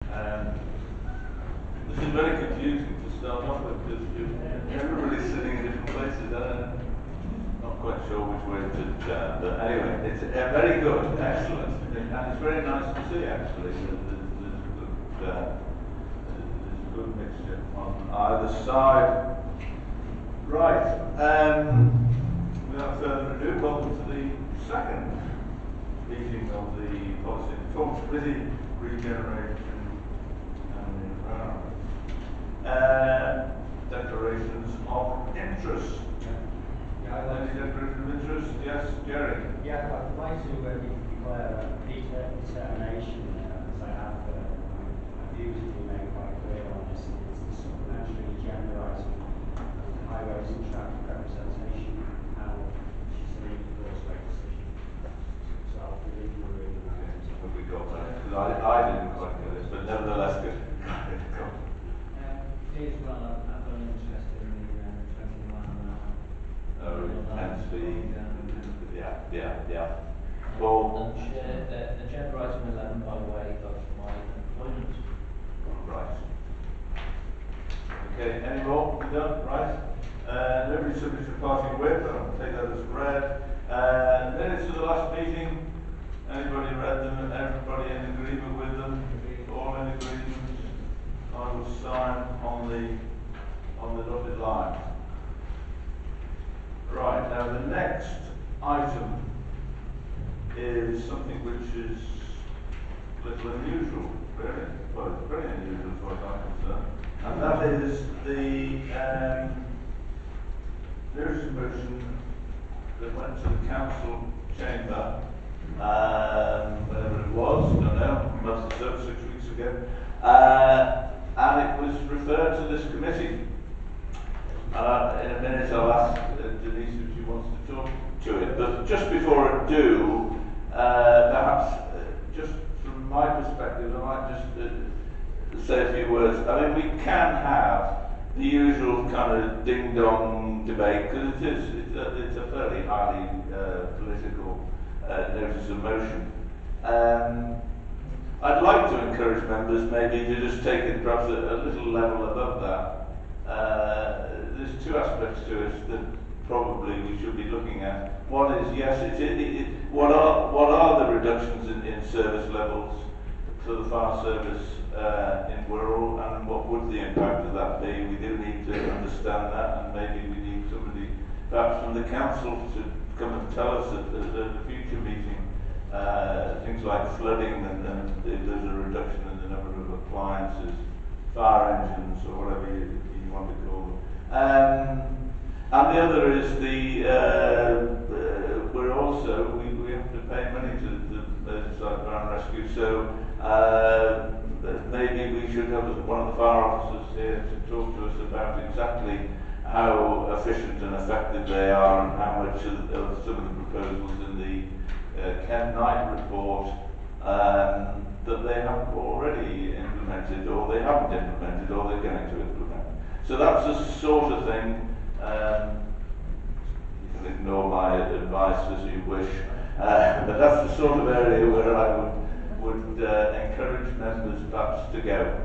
This is very confusing to start off with because everybody's sitting in different places. Not quite sure which way to turn, but anyway, it's very good, excellent, and it's very nice to see actually. There's a good mixture on either side. Right, without further ado, welcome to the second meeting of the Policy and Performance Committee, Regeneration and Environment. Declarations of interest. Any declaration of interest? Yes, Jerry. Yeah, I'd like to declare a determination, as I have my views to be made quite clear on this. It's the supplementary genderising of the highways and traffic representation panel, which is the Causeway decision. So I'll be leaving the room now. Have we got that? Because I didn't quite get it, but nevertheless, good. Me as well, I'm very interested in the 20 mile an hour. Oh, and speed. Yeah. Well, and share agenda item 11 by way of my employment. Right. Okay, any more? We done? Right. Nobody subject to parting whip, I'll take that as read. Minutes of the last meeting. Anybody read them? Everybody in agreement with them? All in agreement? I will sign on the dotted line. Right, now the next item is something which is a little unusual, really. Well, it's very unusual as far as I'm concerned. And that is the notice of motion that went to the council chamber, whatever it was, I don't know, must have served 6 weeks ago. And it was referred to this committee. In a minute I'll ask Denise if she wants to talk to it. But just before I do, perhaps just from my perspective, I might just say a few words. I mean, we can have the usual kind of ding-dong debate, because it's a fairly highly political notice of motion. I'd like to encourage members maybe to just take it perhaps a little level above that. There's two aspects to it that probably we should be looking at. One is, yes, what are the reductions in service levels for the fire service in Wirral, and what would the impact of that be? We do need to understand that, and maybe we need somebody perhaps from the council to come and tell us at a future meeting. Things like flooding, and if there's a reduction in the number of appliances, fire engines, or whatever you want to call them. And the other is we have to pay money to the Merseyside Fire and Rescue, so maybe we should have one of the fire officers here to talk to us about exactly how efficient and effective they are, and how much of some of the proposals in the Ken Knight report that they have already implemented, or they haven't implemented, or they're going to implement. So that's the sort of thing. You can ignore my advice as you wish, but that's the sort of area where I would encourage members perhaps to go.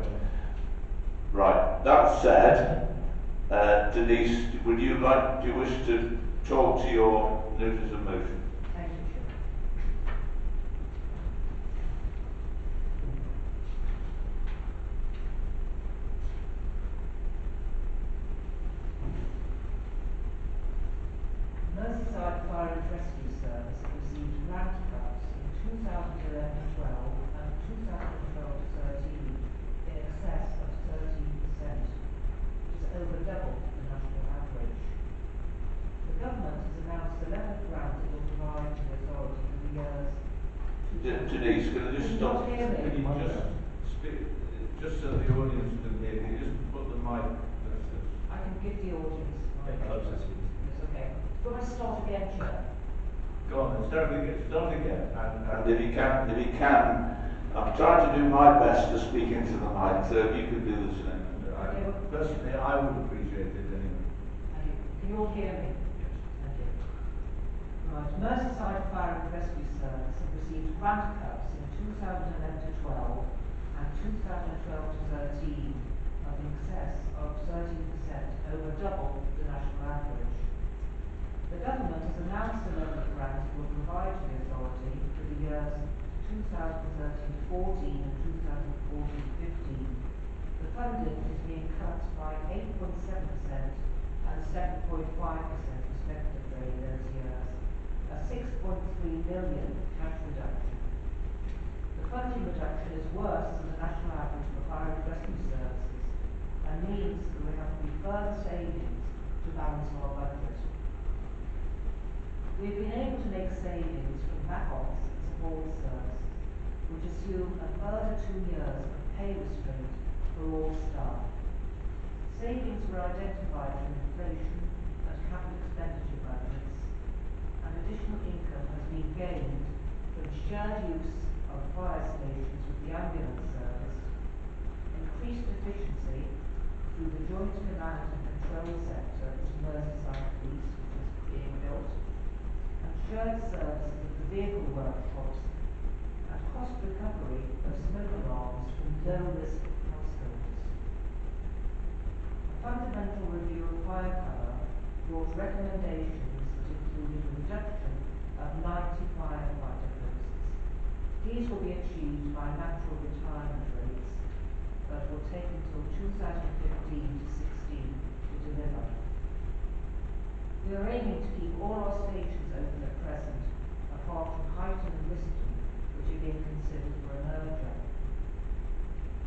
Right. That said, Denise, do you wish to talk to your notice of motion? Merseyside Fire and Rescue Service received grant cuts in 2011-12 and 2012-13 in excess of 13%, which is over double the national average. The government has announced the level of grant it will provide to the authority for the years. Denise, can I just stop? Can you hear me? Just speak, just so the audience can hear. Can you just put the mic close? I can give the audience. It's okay. Do I start again, Chair? Go on, then start again. And if you can, I'm trying to do my best to speak into the mic, so if you could do the same. Personally, I would appreciate it anyway. Thank you. Can you all hear me? Yes. Thank you. Right. Merseyside Fire and Rescue Service have received grant cuts in 2011-12 and 2012 to 13 of in excess of 13%, over double the national average. The government has announced a level of grant it will provide to the authority for the years 2013-14 and 2014-15. The funding is being cut by 8.7% and 7.5% respectively in those years, a 6.3 million cash reduction. The funding reduction is worse than the national average for fire and rescue services and means that there have to be further savings to balance our budget. We've been able to make savings from back office and support services, which assume a further 2 years of pay restraint for all staff. Savings were identified from inflation and capital expenditure budgets, and additional income has been gained from shared use of fire stations with the ambulance service, increased efficiency through the joint command and control centre at Merseyside Police, which is being built, and shared services of the vehicle workshops, and cost recovery of smoke alarms from low-risk households. A fundamental review of fire cover brought recommendations that included a reduction of 90 firefighter posts. These will be achieved by natural retirement rates, but will take until 2015 to 16 to deliver. We are aiming to keep all our stations open at present, apart from Highton and Liston, which are being considered for a merger.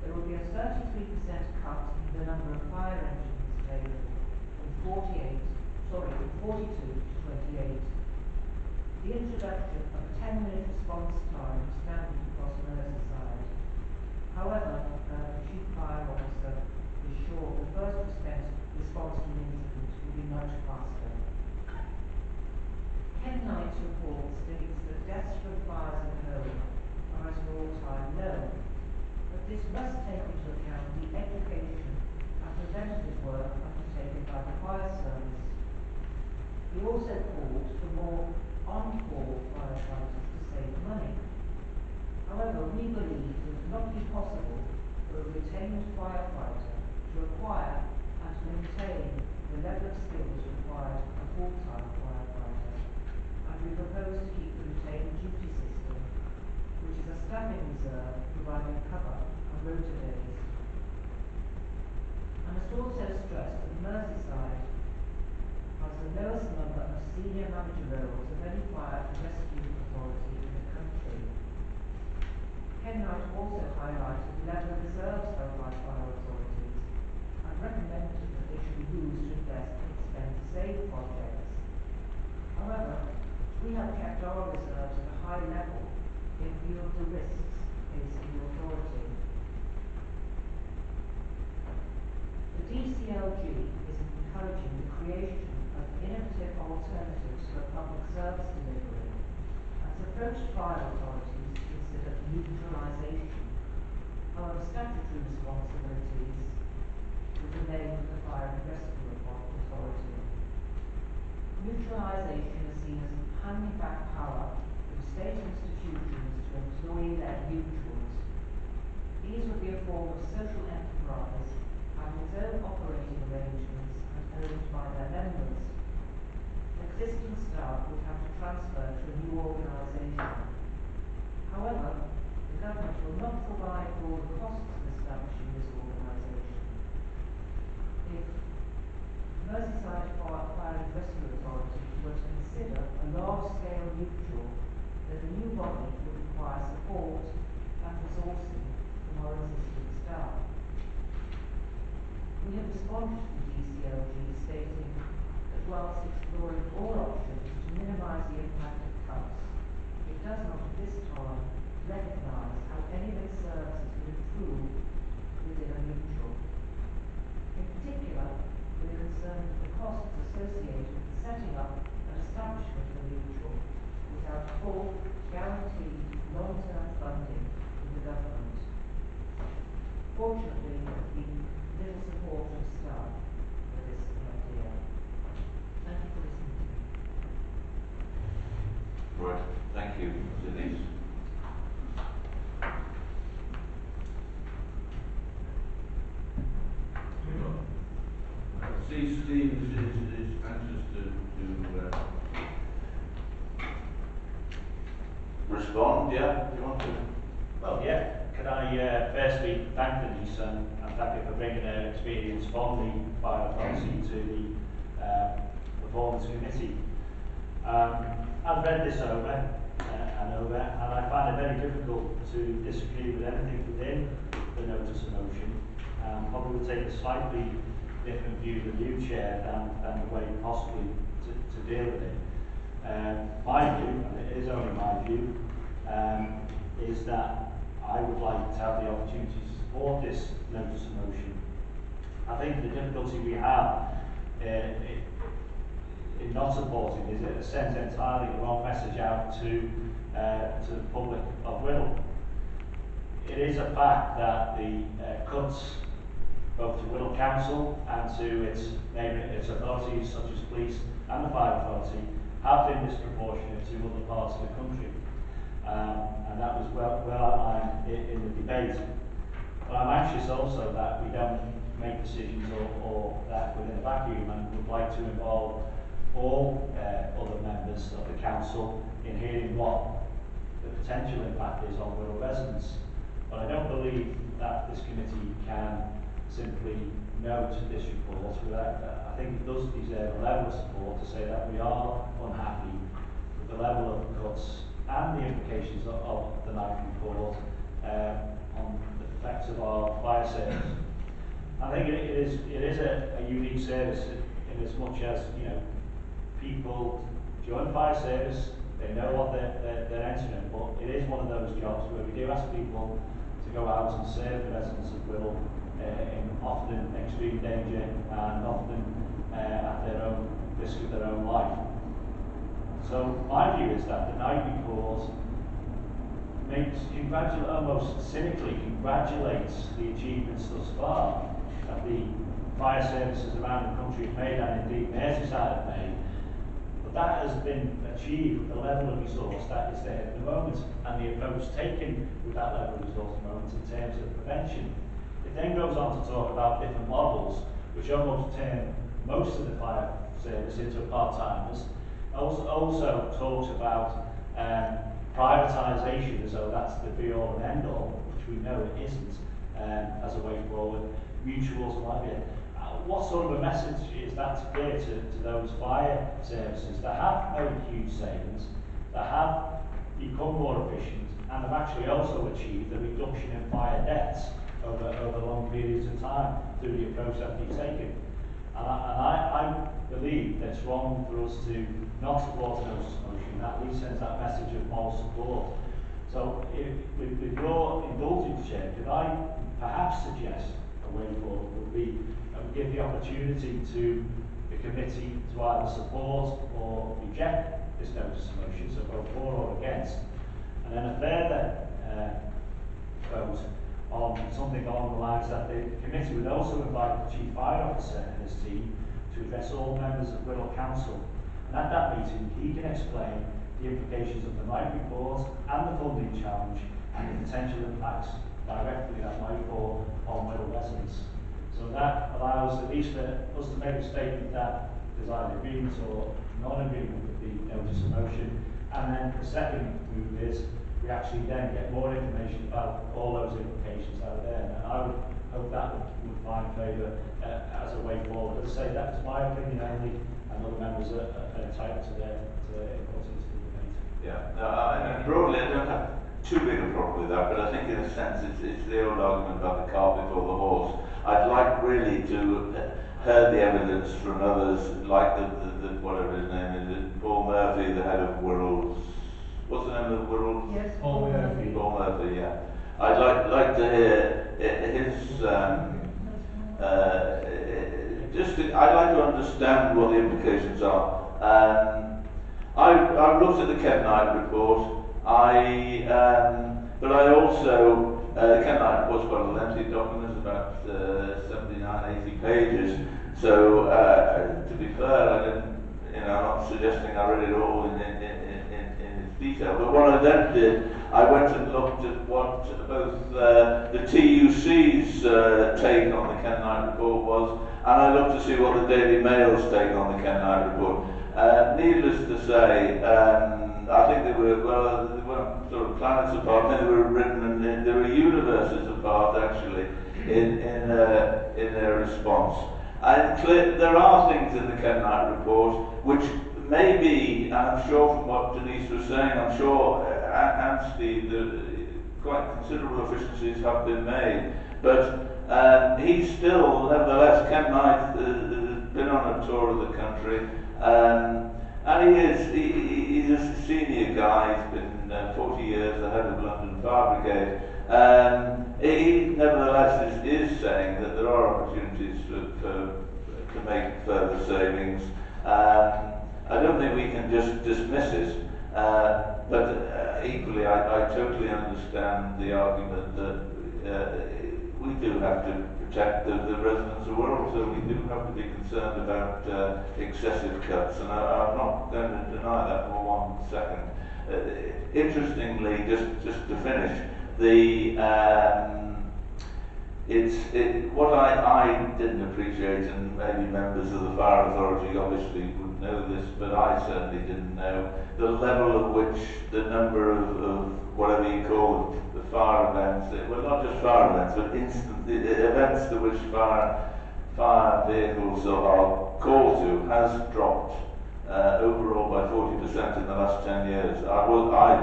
There will be a 33% cut in the number of fire engines available from 42 to 28. The introduction of a 10-minute response time standard across Merseyside. However, the Chief Fire Officer is sure the first response to an incident will be much faster. Ken Knight's report states that deaths from fires at home are at an all-time low, but this must take into account the education and preventative work undertaken by the fire service. He also called for more on-call firefighters to save money. However, we believe it would not be possible for a retained firefighter to acquire and maintain the level of skills required for a full-time firefighter, and we propose to keep the retained duty system, which is a staffing reserve providing cover on rota days. I must also stress that Merseyside has the lowest number of senior manager roles of any fire and rescue authority in the country. Ken Knight also highlighted the level of reserves held by fire authorities and recommended that they should be used to invest in spend to save projects. However, we have kept our reserves at a high level in view of the risks facing the authority. The DCLG is encouraging the creation of innovative alternatives for public service delivery and has approached fire authorities to consider mutualisation. However, statutory responsibilities would remain with the Fire and Rescue Authority. Mutualisation is seen as handing back power from state institutions to employee-led mutuals. These would be a form of social enterprise, having its own operating arrangements and owned by their members. Existing staff would have to transfer to a new organisation. However, the government will not provide for all the costs of establishing this organisation. If Merseyside Fire and Rescue Authority were to consider a large-scale mutual, then the new body would require support and resourcing from our existing staff. We have responded to the DCLG stating that whilst exploring all options to minimise the impact of cuts, it does not at this time recognise how any of its services would improve within a mutual. In particular, we are concerned with the costs associated with setting up and establishment of a mutual without full, guaranteed, long-term funding from the government. Fortunately, there has been little support from staff for this idea. Thank you for listening to me. Right, thank you, Denise. Steve is anxious to respond. Yeah, do you want to? Well, yeah. Can I firstly thank Denise and thank her for bringing her experience from the fire authority to the performance committee. I've read this over and I find it very difficult to disagree with anything within the notice of motion. Probably will take a slightly different view than you, Chair, than the way possibly to deal with it. My view, and it is only my view, is that I would like to have the opportunity to support this notice of motion. I think the difficulty we have in not supporting is it sends entirely the wrong message out to the public of Wirral. It is a fact that the cuts both to Wirral Council and to its authorities such as police and the fire authority have been disproportionate to other parts of the country. And that was well outlined in the debate. But I'm anxious also that we don't make decisions or that within a vacuum, and would like to involve all other members of the council in hearing what the potential impact is on Wirral residents. But I don't believe that this committee can simply note this report without, I think it does deserve a level of support to say that we are unhappy with the level of cuts and the implications of the Knight report on the effects of our fire service. I think it is a unique service in as much as, you know, people join fire service, they know what they're entering, but it is one of those jobs where we do ask people to go out and serve the residents of Wirral in often extreme danger and often at their own risk of their own life. So my view is that the Knight report almost cynically congratulates the achievements thus far that the fire services around the country have made, and indeed Merseyside have made. But that has been achieved with the level of resource that is there at the moment, and the approach taken with that level of resource at the moment in terms of prevention. It then goes on to talk about different models, which almost turn most of the fire service into part-timers. Also talks about privatisation as though that's the be-all and end-all, which we know it isn't, as a way forward. Mutuals and what have you. What sort of a message is that to give to those fire services that have made huge savings, that have become more efficient, and have actually also achieved a reduction in fire deaths over long periods of time through the approach that we've taken? And I believe that it's wrong for us to not support a notice of motion. That at least sends that message of moral support. So with your indulgence, Chair, could I perhaps suggest a way forward would be give the opportunity to the committee to either support or reject this notice of motion, so vote for or against, and then a further vote on something along the lines that the committee would also invite the Chief Fire Officer and his team to address all members of Wirral Council. And at that meeting, he can explain the implications of the Knight report and the funding challenge and the potential impacts directly that might fall on Wirral residents. So that allows at least us to make a statement that there's either agreement or non-agreement with the notice of motion. And then the second move is we actually then get more information about all those implications that are there. And I would hope that would find favour as a way forward. As I say, that's my opinion only, and other members are entitled to their input into the debate. Yeah, no, and broadly I don't have too big a problem with that, but I think in a sense it's the old argument about the cart before the horse. I'd like really to hear the evidence from others, like the whatever his name is, Paul Murphy, the head of Wirral. What's the name of Wirral? Yes, Paul Murphy. Paul Murphy, yeah. I'd like to hear his. I'd like to understand what the implications are. I've looked at the Kent Knight report. But I also the Kent Knight report's quite a lengthy document, about 79, 80 pages. So to be fair, I didn't. I'm not suggesting I read it all in its detail. But what I then did, I went and looked at what both the TUC's take on the Ken Knight report was, and I looked to see what the Daily Mail's take on the Ken Knight report. Needless to say, I think they weren't sort of planets apart. I think they were written, and they were universes apart actually in their response. And there are things in the Ken Knight report which maybe, and I'm sure from what Denise was saying, I'm sure, and Steve, quite considerable efficiencies have been made. But he's still, nevertheless, Ken Knight has been on a tour of the country, and he's a senior guy. He's been 40 years the head of London Fire Brigade. He nevertheless is saying that there are opportunities to make further savings. I don't think we can just dismiss it, but equally I totally understand the argument that we do have to protect the residents of Wirral, so we do have to be concerned about excessive cuts, and I'm not going to deny that for 1 second. Interestingly, just to finish, what I didn't appreciate, and maybe members of the fire authority obviously would know this, but I certainly didn't know, the level at which the number of whatever you call the fire events, well, not just fire events, but events to which fire vehicles are called to has dropped overall by 40% in the last 10 years. I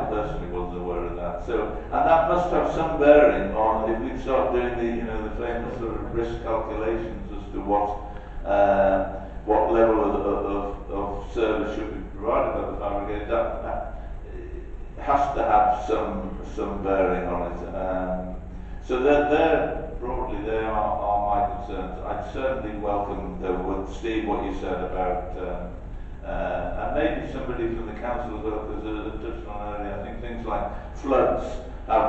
personally wasn't aware of that. So, and that must have some bearing on if we start doing the famous sort of risk calculations as to what level of service should be provided by the fire brigade. That has to have some bearing on it. So broadly they are my concerns. I'd certainly welcome with Steve what you said about and maybe somebody from the council as well, because I touched on earlier, I think things like floods.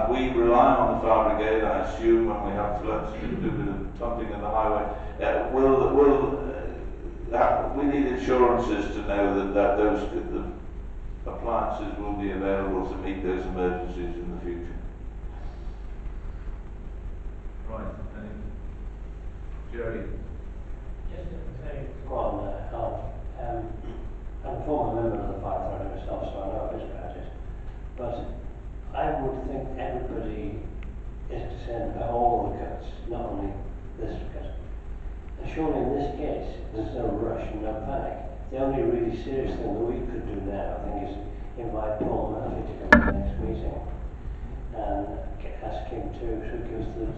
We rely on the fire brigade, I assume, when we have floods to do a bit of pumping in the highway. We need insurances to know that those appliances will be available to meet those emergencies in the future. Right, Jerry. Just a very quick one, I'm a former member of the fire authority myself, so I know a bit about it. But I would think everybody is concerned about all the cuts, not only this cut. And surely in this case, there's no rush and no panic. The only really serious thing that we could do now, I think, is invite Paul Murphy to come to the next meeting and ask him to give us the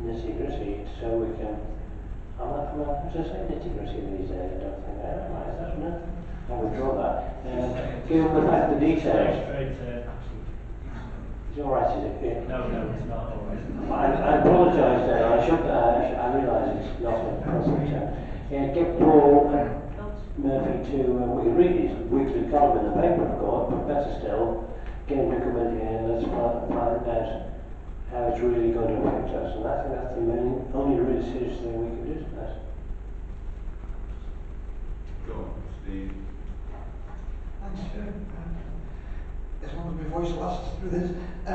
nitty-gritty so we can. I'm not just saying nitty-gritty these days, I don't think I am, isn't it? I withdraw that. Give him the details. It's all right, is it? Yeah. No, it's not all right. I apologise then. I realise it's not a present. Get Paul Murphy to, we can read his weekly column in the paper, of course, but better still, get him to come in here and let's find out how it's really going to affect us. And I think that's the only really serious thing we can do to that. Go on, Steve. Thanks, Chair. As long as my voice lasts through this, I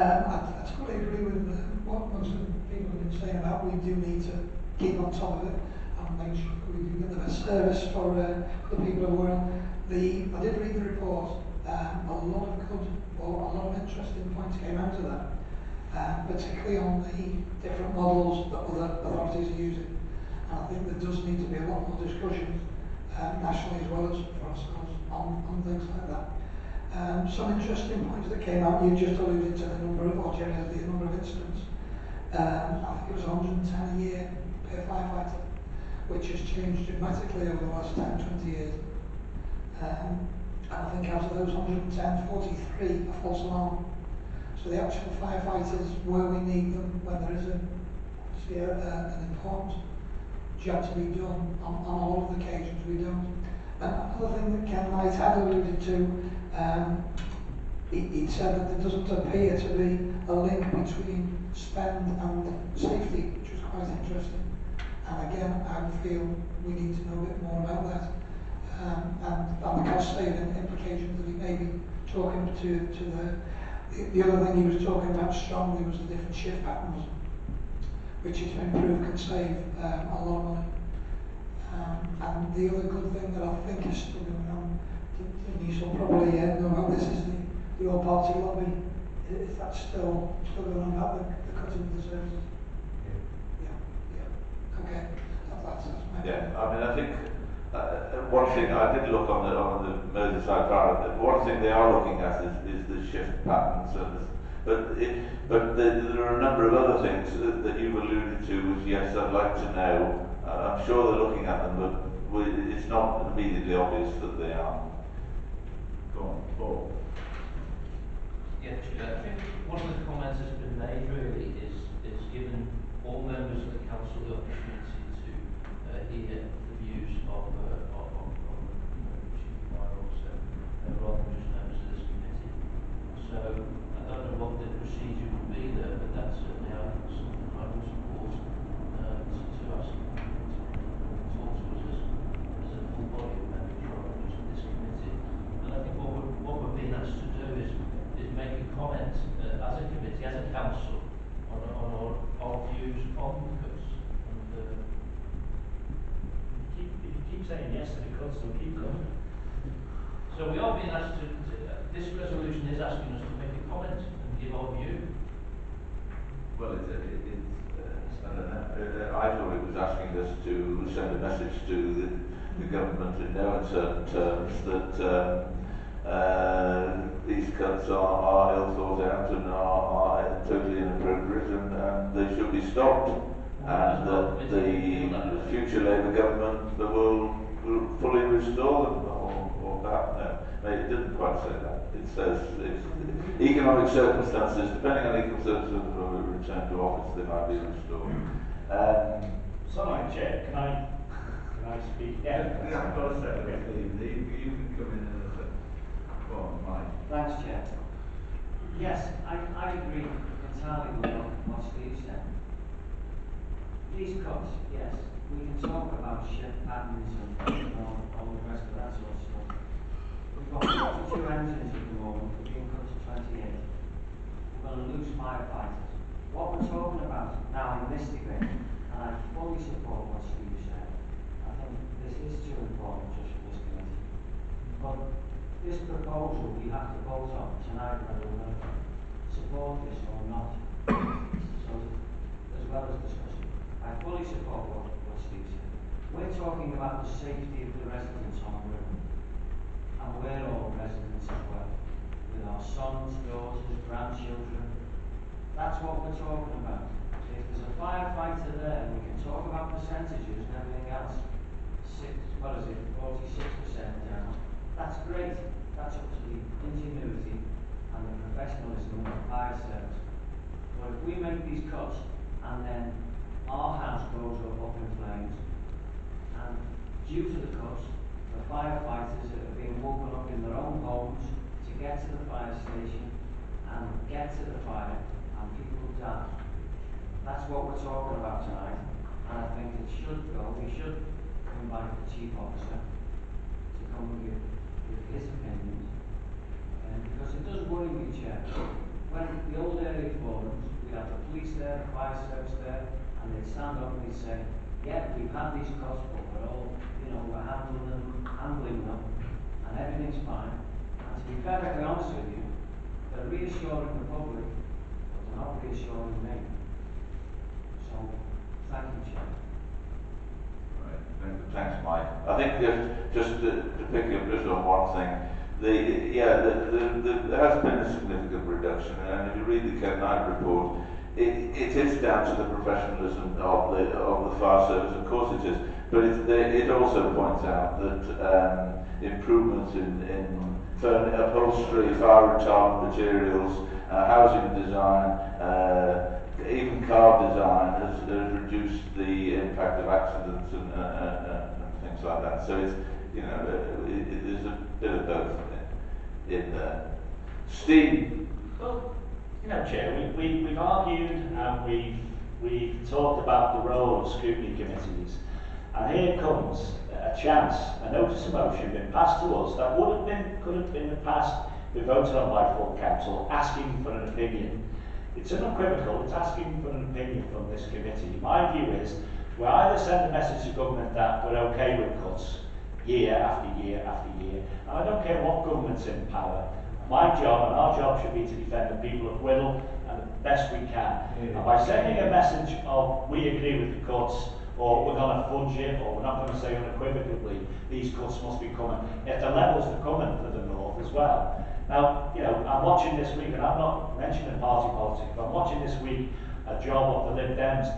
totally agree with what most of the people have been saying about we do need to keep on top of it and make sure that we do get the best service for the people of Wirral. I did read the report. A lot of interesting points came out of that, particularly on the different models that other authorities are using. And I think there does need to be a lot more discussion nationally as well as for ourselves on things like that. Some interesting points that came out, you just alluded to the number of incidents. I think it was 110 a year per firefighter, which has changed dramatically over the last 10-20 years. And I think out of those 110, 43 are false alarm. So the actual firefighters, where we need them, when there is an important job to be done, on a lot of occasions we don't. And another thing that Ken Knight had alluded to, he said that there doesn't appear to be a link between spend and safety, which was quite interesting. And again, I feel we need to know a bit more about that, and the cost saving implications that he maybe talking to the other thing he was talking about strongly was the different shift patterns, which if improved can save a lot of money. And the other good thing that I think is still going on, Denise will probably know about this, is the all-party lobby. If that's still going on about the cutting of the services. Yeah. Okay. That's my Yeah, I mean, I think one thing I did look on the Merseyside file. One thing they are looking at is the shift patterns, but there are a number of other things that you've alluded to. Which yes, I'd like to know. I'm sure they're looking at them, but it's not immediately obvious that they are. Go on, Paul. Yeah, Chair, I think one of the comments that's been made really is given all members of the council the opportunity to hear the views of Chief Wirral, rather than just members of this committee. So I don't know what the procedure would be there, but that's certainly something I would support to ask to talk to us as a full body of members rather than just this committee. And I think what we're being asked to do is make a comment as a committee, as a council, on our views on the cuts. And If you keep saying yes to the cuts, they'll keep coming. so we are being asked to, this resolution is asking us to make a comment and give our view. Well, I don't know. I thought it was asking us to send a message to the government in no uncertain terms that these cuts are ill thought out and are totally inappropriate and they should be stopped. And that the future Labour government will fully restore them, or perhaps no, it didn't quite say that. It says if economic circumstances, depending on economic circumstances, will return to office, they might be restored. Sorry, Chair, can I speak? Yeah, I've got to say, you can come in and say, go on, Mike. Thanks, Chair. Yes, I agree entirely with what Steve said. These cuts, yes, we can talk about shift patterns and all the rest of that sort of stuff. We've got 42 engines at the moment, we're being cut to 28. We're going to lose firefighters. What we're talking about now in this debate, and I fully support what Steve said, I think this is too important just for this committee. But this proposal we have to vote on tonight whether we're going to support this or not. So, as well as discussing, I fully support what Steve said. We're talking about the safety of the residents on Wirral. And we're all residents as well. With our sons, daughters, grandchildren. That's what we're talking about. If there's a firefighter there, we can talk about percentages and everything else. 46% down. That's great. That's up to the ingenuity and the professionalism of the fire service. But if we make these cuts and then our house goes up in flames, and due to the cuts, the firefighters that are being woken up in their own homes to get to the fire station and get to the fire, and people die. That's what we're talking about tonight, and I think it should go. We should invite the chief officer to come and give his opinions, because it does worry me, Chair. When the old area forums, we had the police there, the fire service there, and they'd stand up and they'd say, yeah, we've had these cuts, but we're all, we're handling them, and everything's fine. And to be perfectly honest with you, they're reassuring the public, but they're not reassuring me. So, thank you, Chair. Right. Thanks, Mike. I think just to pick up just on one thing, there has been a significant reduction, and if you read the Ken Knight report, it is down to the professionalism of the fire service. Of course it is, but it also points out that improvements in upholstery, fire retardant materials, housing design, even car design has reduced the impact of accidents and things like that. So it's there's a bit of both in there. Steve. Well, Chair, we've argued and we've talked about the role of scrutiny committees, and here comes a chance, a notice of motion being passed to us that could have been passed been voted on by full council, asking for an opinion. It's unequivocal, it's asking for an opinion from this committee. My view is, we either send a message to government that we're okay with cuts, year after year after year, and I don't care what government's in power. My job and our job should be to defend the people of Wirral and the best we can. And by sending a message of we agree with the cuts, or we're going to fudge it, or we're not going to say unequivocally these cuts must be coming, if the levels are coming for the north as well. Now, you know, I'm watching this week, and I'm not mentioning party politics, but I'm watching this week a job of the Lib Dems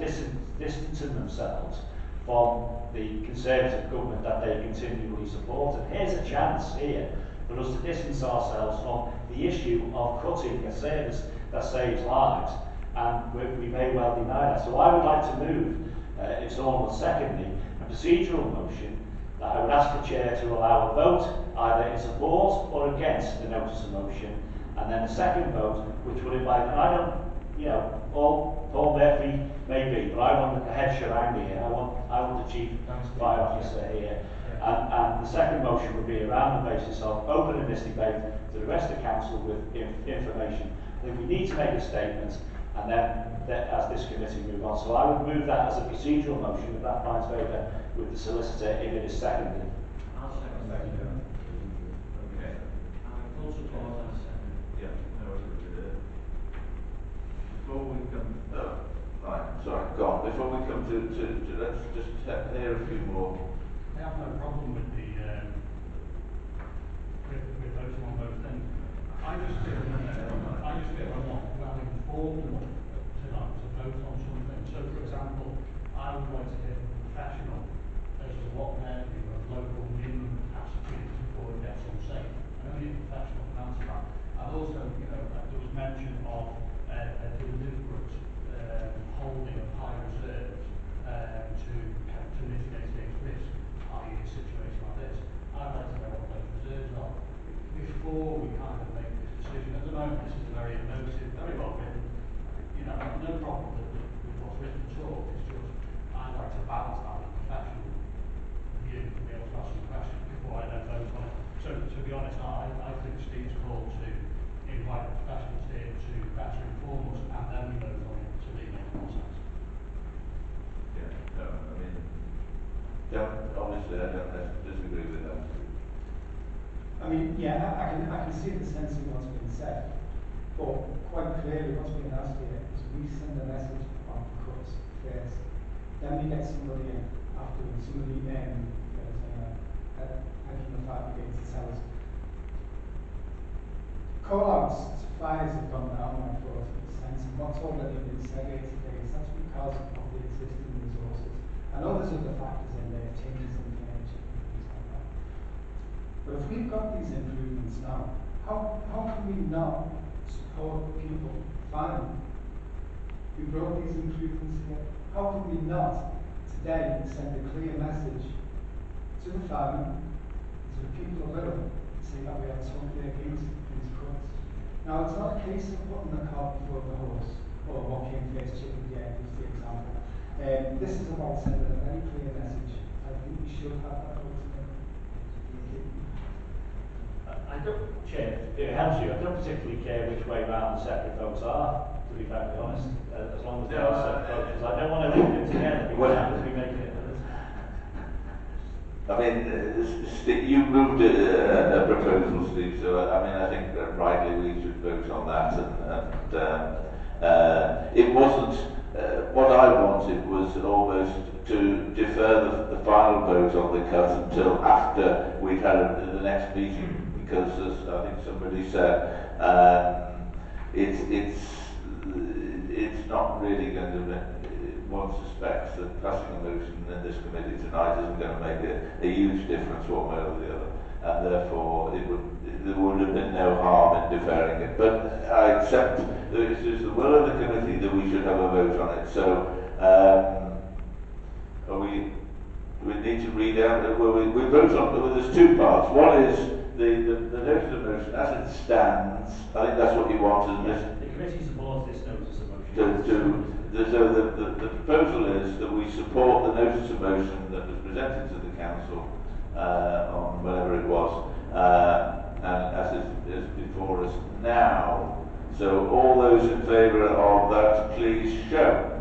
distancing themselves from the Conservative government that they continually support. And here's a chance here for us to distance ourselves from the issue of cutting a service that saves lives, and we may well deny that. So I would like to move, if someone will second me, a procedural motion that I would ask the Chair to allow a vote either in support or against the notice of motion, and then a second vote which would invite, and I don't, you know, all Paul Murphy may be, but I want the head shebang here. I want the chief fire officer here. And the second motion would be around the basis of opening this debate to the rest of the council with information. I think we need to make a statement, and then as this committee move on. So I would move that as a procedural motion, if that finds favour with the solicitor, if it is seconded. I'll second that. Okay. I'm in full support and second. Yeah, no, before we come, right, sorry, go on. Before we come to let's just hear a few more. I have no problem with the with voting on both things. I just feel I'm not well informed enough tonight to vote on something. So, for example, I would like to hear from a professional as to what their view of local minimum capacity is before it gets unsafe. And only a professional can answer that. And also, you know, there was mention of a deliberate holding of high reserves to mitigate against risk, i.e. a situation like this. I'd like to know what those reserves are before we kind of make this decision. At the moment, this is a very emotive, very well written. You know, I've no problem with what's written at all. It's just I'd like to balance that with professional view to be able to ask some questions before I then vote on it. So, to be honest, I think Steve's call to invite professionals here to better inform us and then we vote on it to really make more sense. Yeah, no, I mean, obviously I don't disagree with that. I mean, yeah, I can see the sense of what's been said, but quite clearly what's being asked here is we send a message on cuts first, then we get somebody in afterwards, somebody from the fire brigade to tell us. Call-outs to fires have gone down by 40%, and what's already been said here today is that's because of the existing resources. I know there's other factors in there, changes in furniture and things like that. But if we've got these improvements now, how can we not support people firemen who brought these improvements here? How can we not today send a clear message to the firemen, to the people of Wirral, to say that we are totally against these cuts? Now, it's not a case of putting the cart before the horse, or what came first, chicken and egg, was the example. This is about sending a very clear message. I think we should have that vote today. I don't, Chair, if it helps you, I don't particularly care which way round the separate votes are, to be frankly honest, as long as they are separate votes, because I don't want to link them together, because that would be making it. I mean, you moved a proposal, Steve, so I mean, I think that rightly we should vote on that, and it wasn't, what I wanted was almost to defer the final vote on the cut until after we'd had the next meeting, because as I think somebody said, it's not really going to, one suspects that passing a motion in this committee tonight isn't going to make a huge difference one way or the other, and therefore there would have been no harm in deferring it. But I accept that it is the will of the committee that we should have a vote on it. So we need to read out, we vote on, well, there's two parts. One is the notice of motion as it stands. I think that's what you want, isn't it? The committee supports this notice of motion. So the proposal is that we support the notice of motion that was presented to the council on whatever it was, and as is before us now. So all those in favour of that, please show.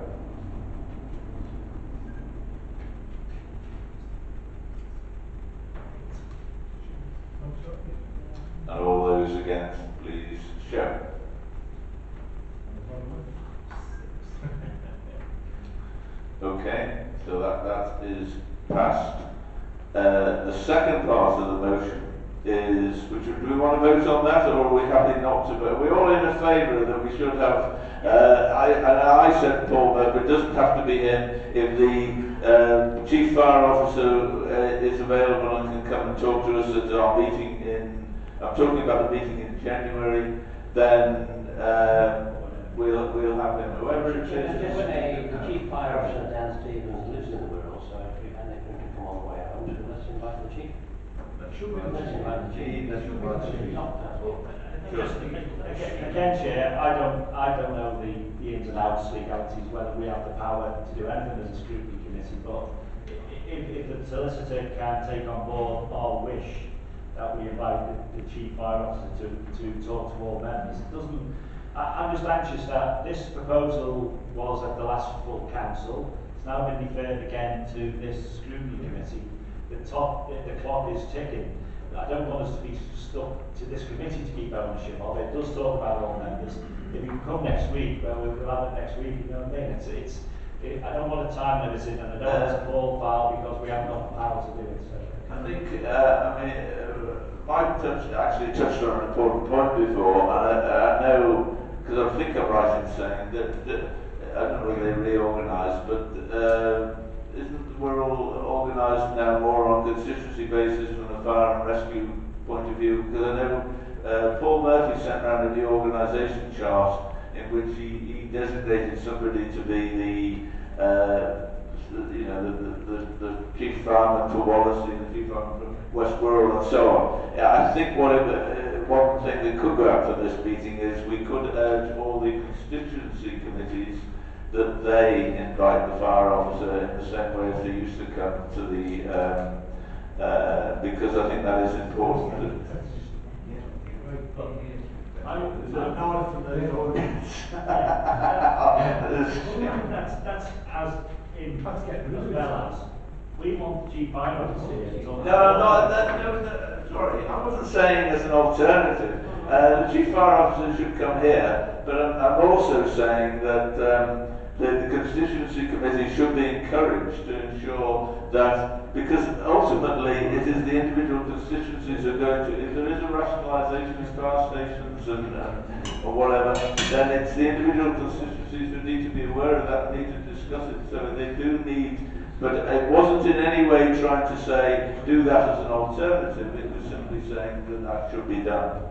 And all those against, please show. Okay, so that is passed. The second part of the motion is, do we want to vote on that, or are we happy not to vote? We're all in favour that we should have, I said Paul, but it doesn't have to be him. If the Chief Fire Officer is available and can come and talk to us at our meeting I'm talking about the meeting in January, then we'll have him, whoever it is. Just say the Chief Fire Officer Dan Stevens lives in the Wirral, so if you can come all the way out, let's invite the Chief. Let's invite the Chief. Again, Chair, I don't know the ins and outs, legalities, whether we have the power to do anything as a scrutiny committee, but if the solicitor can take on board our wish that we invite the Chief Fire Officer to talk to all members, it doesn't. I'm just anxious that this proposal was at the last full council. It's now been deferred again to this scrutiny committee. The clock is ticking. I don't want us to be stuck to this committee to keep ownership of it. It does talk about all members. If you can come next week, well, we'll have it next week. You know what I mean? I don't want a time limit in, and I don't want to fall foul because we haven't got the power to do it. So. I think, Mike actually touched on an important point before, and I know, because I think I'm right in saying that I don't know whether they reorganised, but isn't we're all organised now more on constituency basis from a fire and rescue point of view? Because I know Paul Murphy sent around a new organisation chart in which he designated somebody to be the chief fireman for Wallasey, the chief fireman for West Wirral, and so on. I think one thing that could go out from this meeting is we could urge all the constituency committees that they invite the fire officer in the same way as they used to come to the because I think that is important. That's as in as well as we want the Chief Fire Officer here. No, sorry, I wasn't saying as an alternative. The Chief Fire Officer should come here, but I'm also saying that the constituency committee should be encouraged to ensure that, because ultimately it is the individual constituencies are going to, if there is a rationalisation of fire stations or whatever, then it's the individual constituencies who need to be aware of that and need to discuss it. So they do need, but it wasn't in any way trying to say do that as an alternative. It was simply saying that that should be done.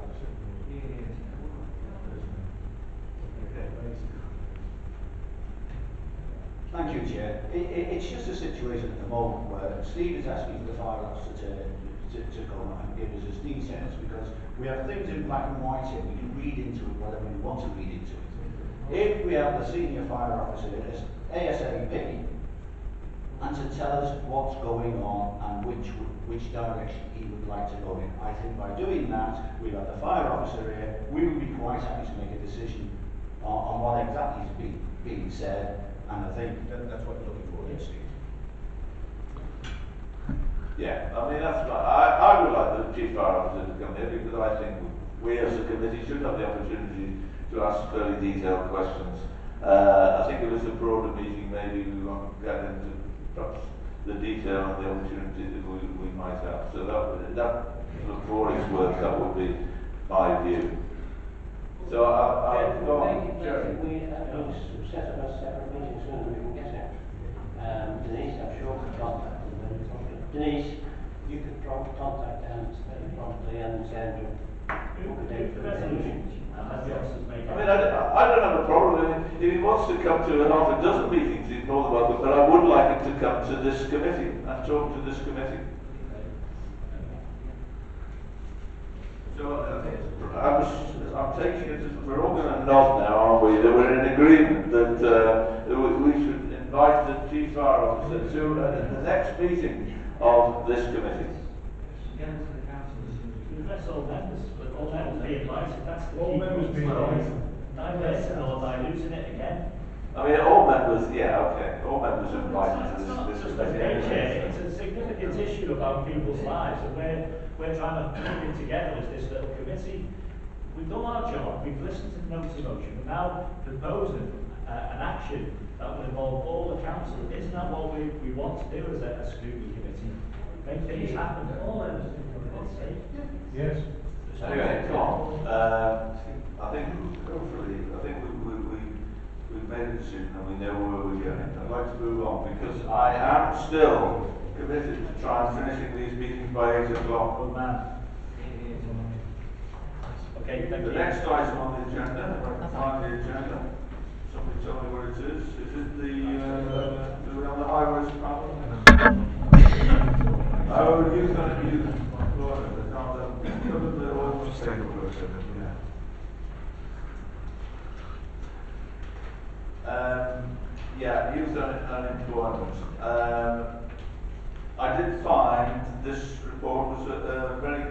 Thank you, Chair. It's just a situation at the moment where Steve is asking for the fire officer to come and give us his details, because we have things in black and white here. We can read into it whatever we want to read into it. If we have the senior fire officer as ASAP and to tell us what's going on and which direction he would like to go in, I think by doing that, we'll have the fire officer here. We will be quite happy to make a decision on what exactly is being said. And I think that's what we're looking for, Steve. Yeah, I mean that's right. I would like the Chief Fire Officer to come here because I think we as a committee should have the opportunity to ask fairly detailed questions. I think if it's a broader meeting, maybe we won't get into perhaps the detail and the opportunity that we might have. So that for what it's worth, that would be my view. So I'll go on. We set up a separate meeting as soon as we can get it. Denise, I'm sure, could contact them very promptly. Denise, you could contact them very promptly and send them book a date for the resolution. I mean, I don't have a problem. If he wants to come to half a dozen meetings, he's more than welcome, but I would like him to come to this committee and talk to this committee. So I'm taking it as we're all going to nod now, aren't we? That we're in agreement that we should invite the Chief Fire Officer to the next meeting of this committee. address all members, but all members be invited, that's the All key. members be invited. Diversity or diluting it again. I mean, all members, yeah, okay, all members are invited It's to not this just a picture, it's a significant issue about people's lives, and we're trying to put it together as this little committee. We've done our job, we've listened to the notes of motion, we're now proposing an action that will involve all the council. Isn't that what we want to do as a scrutiny committee? Make things happen. All members think for God's sake. Yes. Anyway, come on. I think hopefully, we've made a decision and we know where we're going. I'd like to move on because I am still committed to try and finishing these meetings by 8 o'clock. Good man. Okay, thank The you. next item on the agenda, if I can find the agenda, somebody tell me what it is. Is it the on the highways panel? Oh, youth and youth. Yeah, youth and unemployment. I did find this report was a very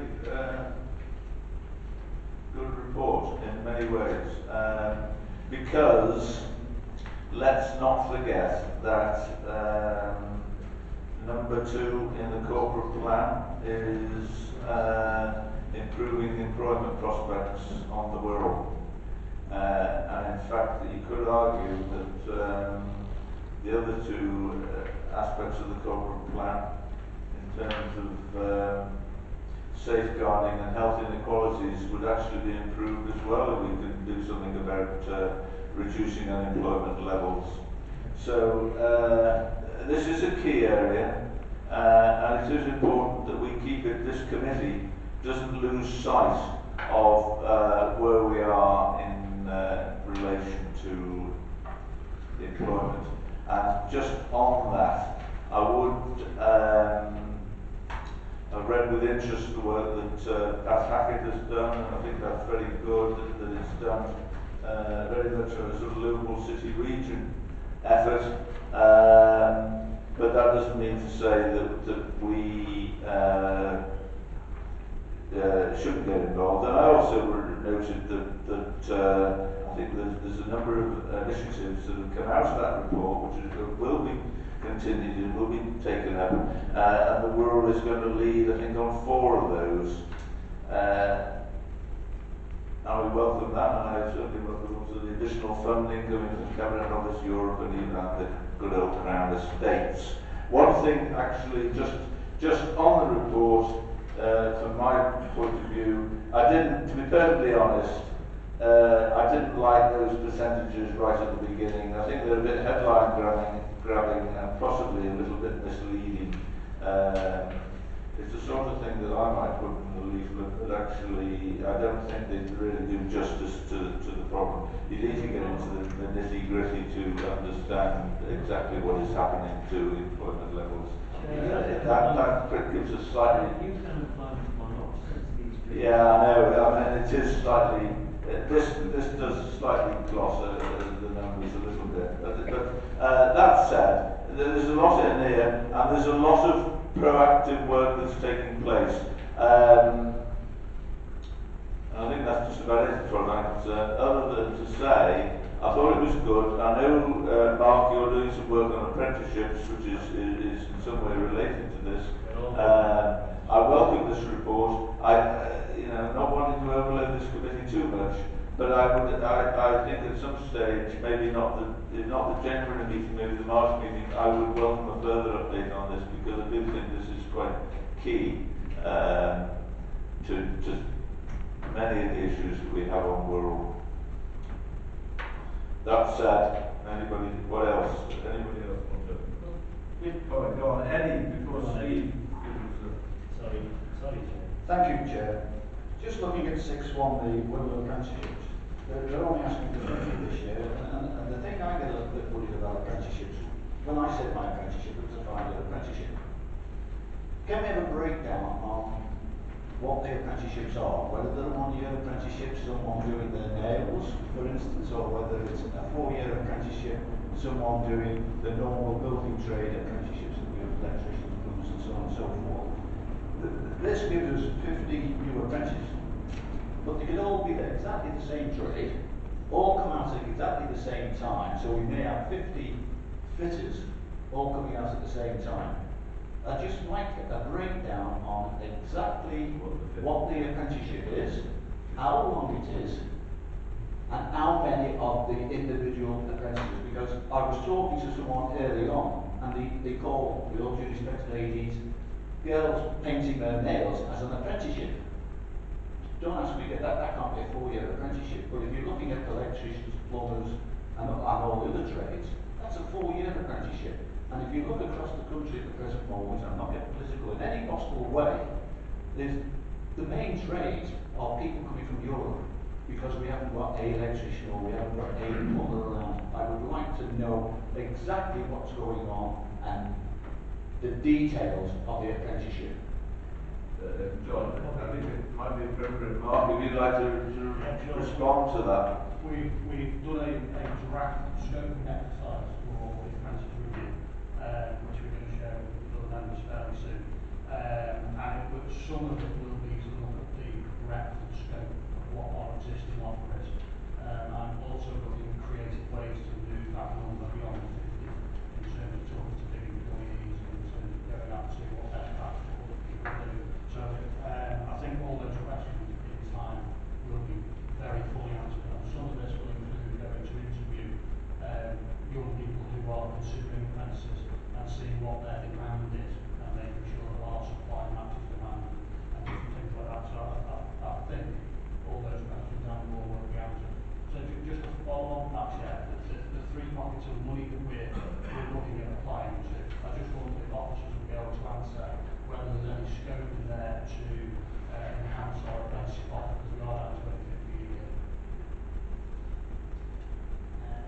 good report in many ways, because let's not forget that number 2 in the corporate plan is improving employment prospects on the Wirral. And in fact, you could argue that the other 2 aspects of the corporate plan, in terms of safeguarding and health inequalities, would actually be improved as well if we could do something about reducing unemployment levels. So this is a key area, and it is important that we keep it, this committee doesn't lose sight of where we are in relation to employment. And just on that, I would I've read with interest the work that Pat Hackett has done, and I think that's very good that it's done very much a sort of Liverpool City region effort. But that doesn't mean to say that we shouldn't get involved. And I also noted that I think there's a number of initiatives that have come out of that report which will be continued and will be taken up, and the Wirral is going to lead, I think, on 4 of those. And we welcome that, and I certainly welcome also the additional funding coming from Cabinet Office Europe and even the good old Crown Estates. One thing, actually, just on the report, from my point of view, I didn't, to be perfectly honest, I didn't like those percentages right at the beginning. I think they're a bit headline grabbing and possibly a little bit misleading. It's the sort of thing that I might put in the leaflet, but actually I don't think they really do justice to the problem. You need to get into the nitty-gritty to understand exactly what is happening to employment levels. That gives us slightly... Youth unemployment one up since these... Yeah, I know. I mean, it is slightly... This does slightly gloss the numbers a little bit. But that said, there's a lot in here, and there's a lot of proactive work that's taking place. I think that's just about it for I'm concerned. Other than to say, I thought it was good. I know, Mark, you're doing some work on apprenticeships, which is in some way related to this. I welcome this report. Not wanting to overload this committee too much, but I think at some stage, maybe not the January meeting, maybe the March meeting, I would welcome a further update on this, because I do think this is quite key to many of the issues that we have on Wirral. That said, what else? Anybody else want to? Go on, Eddie, before Steve. Sorry, Chair. Thank you, Chair. Just looking at 6.1, the Wirral apprenticeships, they're only asking for 50 this year, and the thing I get a little bit worried about apprenticeships, when I said my apprenticeship, it was a 5-year apprenticeship. Can we have a breakdown on what the apprenticeships are, whether they're 1-year apprenticeships, someone doing their nails, for instance, or whether it's a 4-year apprenticeship, someone doing the normal building trade apprenticeships, that we have electricians, plumbers, and so on and so forth. This gives us 50 new apprentices. But they could all be at exactly the same trade, all come out at exactly the same time, so we may have 50 fitters all coming out at the same time. I'd just like a breakdown on exactly what the apprenticeship is, how long it is, and how many of the individual apprentices. Because I was talking to someone early on, and they call, with all due respect to ladies, girls painting their nails as an apprenticeship. Don't ask me, that can't be a 4-year apprenticeship, but if you're looking at electricians, plumbers, and all the other trades, that's a 4-year apprenticeship. And if you look across the country at the present moment, I'm not getting political in any possible way, there's the main trades are people coming from Europe, because we haven't got a electrician or we haven't got a plumber around. I would like to know exactly what's going on and the details of the apprenticeship. John, I think it might be appropriate, Mark, if you'd like to respond to that. We've done a draft scoping exercise for the apprentice review, which we're going to share with other members fairly soon. Some of it will be to look at the breadth and scope of what our existing offer is. I'm also looking at creative ways to move that number beyond 50 in terms of talking to big employees, in terms of going out to what best practice what other people do. So I think all those questions in time will be very fully answered. And some of this will include going to interview young people who are considering apprentices and seeing what their demand is and making sure that our supply matches demand and different things like that. So I think all those questions and more will be answered. So just to follow on that, the 3 pockets of money that we're looking at applying to, I just wonder if officers will be able to answer whether there's any scope in there to enhance our apprenticeship offer, because we are down to 50 a year.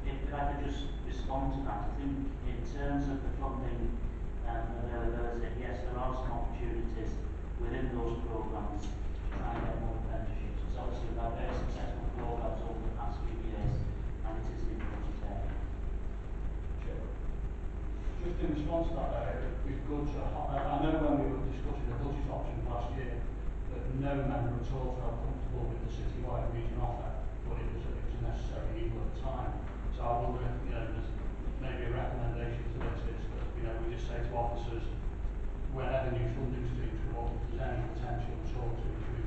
If I could just respond to that, I think in terms of the funding availability, yes, there are some opportunities within those programmes to try and get more apprenticeships. It's obviously we've had very successful programmes over the past few years, and it is an important area. Just in response to that, it'd be good to, I know when we were discussing the budget option last year, that no member at all felt comfortable with the citywide region offer, but it was a necessary evil at the time. So I wonder if, there's maybe a recommendation to this is that, we just say to officers, whenever new funding streams come up, if there's any potential at all to include